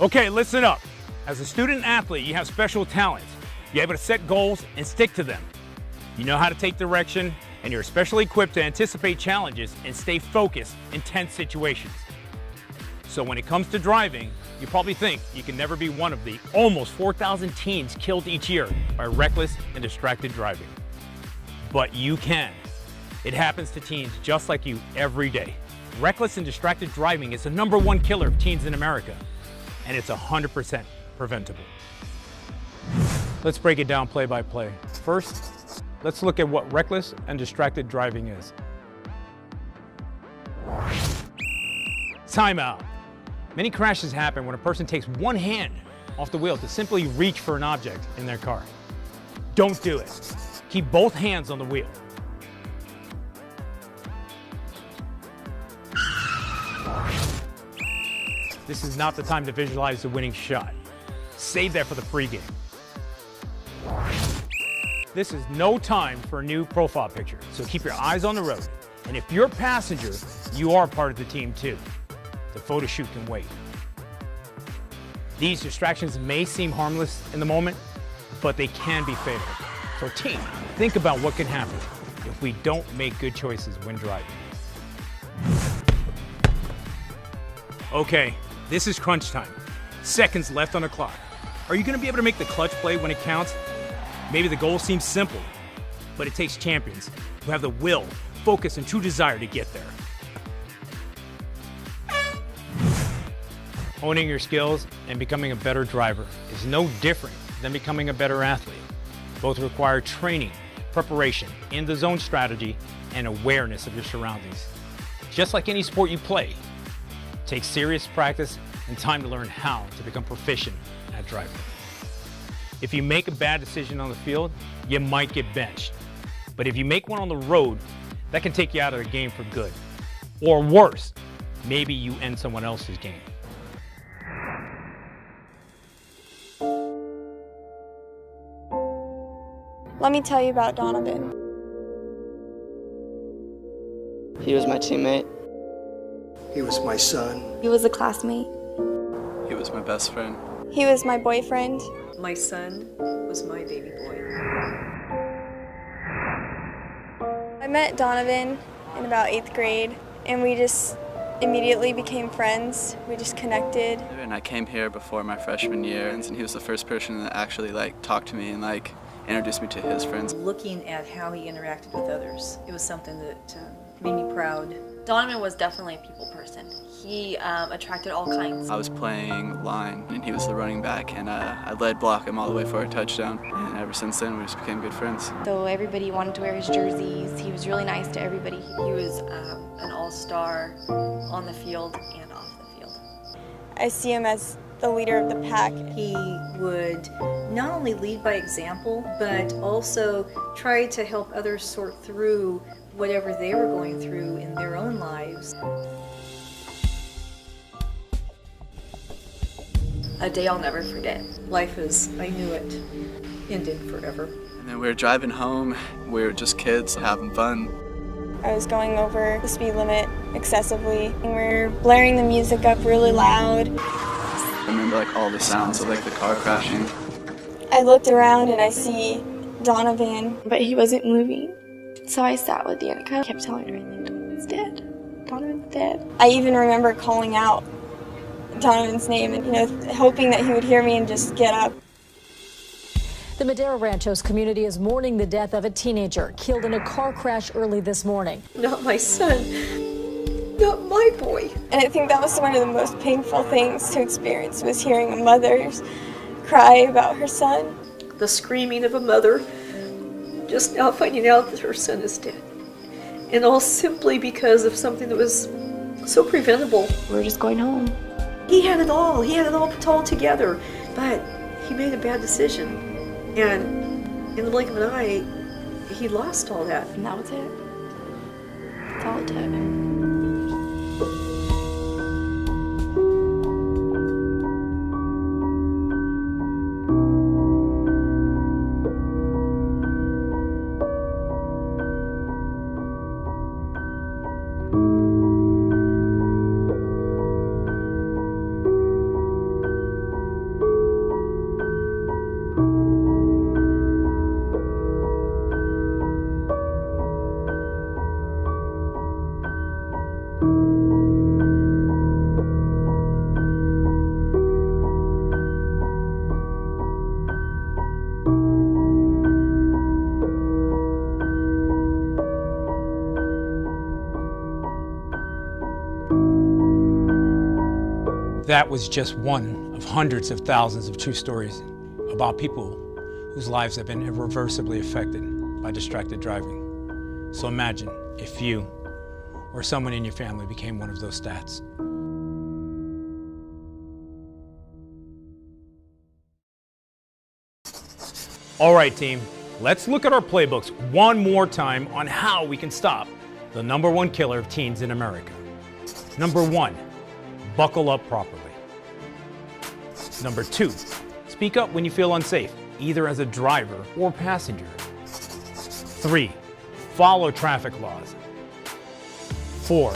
Okay, listen up. As a student athlete, you have special talents. You're able to set goals and stick to them. You know how to take direction, and you're especially equipped to anticipate challenges and stay focused in tense situations. So when it comes to driving, you probably think you can never be one of the almost 4,000 teens killed each year by reckless and distracted driving. But you can. It happens to teens just like you every day. Reckless and distracted driving is the #1 killer of teens in America, and it's 100% preventable. Let's break it down play by play. First, let's look at what reckless and distracted driving is. Timeout. Many crashes happen when a person takes one hand off the wheel to simply reach for an object in their car. Don't do it. Keep both hands on the wheel. This is not the time to visualize the winning shot. Save that for the pregame. This is no time for a new profile picture, so keep your eyes on the road. And if you're a passenger, you are part of the team too. The photo shoot can wait. These distractions may seem harmless in the moment, but they can be fatal. So team, think about what can happen if we don't make good choices when driving. Okay, this is crunch time. Seconds left on the clock. Are you going to be able to make the clutch play when it counts? Maybe the goal seems simple, but it takes champions who have the will, focus, and true desire to get there. Honing your skills and becoming a better driver is no different than becoming a better athlete. Both require training, preparation, in-the-zone strategy, and awareness of your surroundings. Just like any sport you play, it takes serious practice and time to learn how to become proficient at driving. If you make a bad decision on the field, you might get benched. But if you make one on the road, that can take you out of the game for good. Or worse, maybe you end someone else's game. Let me tell you about Donovan. He was my teammate. He was my son. He was a classmate. He was my best friend. He was my boyfriend. My son was my baby boy. I met Donovan in about 8th grade, and we just immediately became friends. We just connected. And I came here before my freshman year, and he was the first person that actually talked to me and introduced me to his friends. Looking at how he interacted with others, it was something that made me proud. Donovan was definitely a people person. He attracted all kinds. I was playing line, and he was the running back, and I led block him all the way for a touchdown. And ever since then, we just became good friends. So everybody wanted to wear his jerseys. He was really nice to everybody. He was an all-star on the field and off the field. I see him as the leader of the pack. He would not only lead by example, but also try to help others sort through whatever they were going through in their own lives. A day I'll never forget. Life as I knew it ended forever. And then we were driving home. We were just kids having fun. I was going over the speed limit excessively, and we were blaring the music up really loud. I remember all the sounds of the car crashing. I looked around and I see Donovan, but he wasn't moving. So I sat with Danica. I kept telling her, Donovan's dead. Donovan's dead. I even remember calling out Donovan's name and, hoping that he would hear me and just get up. The Madera Ranchos community is mourning the death of a teenager killed in a car crash early this morning. Not my son. Not my boy. And I think that was one of the most painful things to experience, was hearing a mother cry about her son. The screaming of a mother just now finding out that her son is dead. And all simply because of something that was so preventable. We're just going home. He had it all. He had it all together. But he made a bad decision. And in the blink of an eye, he lost all that. And that was it. That's all it took. That was just one of hundreds of thousands of true stories about people whose lives have been irreversibly affected by distracted driving. So imagine if you or someone in your family became one of those stats. All right, team, let's look at our playbooks one more time on how we can stop the #1 killer of teens in America. Number 1, buckle up properly. Number 2, speak up when you feel unsafe, either as a driver or passenger. 3, follow traffic laws. 4,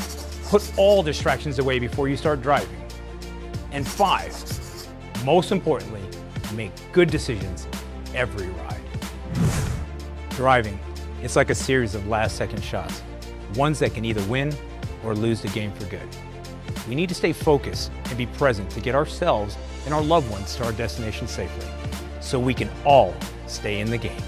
put all distractions away before you start driving. And 5, most importantly, make good decisions every ride. Driving, it's like a series of last-second shots, ones that can either win or lose the game for good. We need to stay focused and be present to get ourselves and our loved ones to our destination safely, so we can all stay in the game.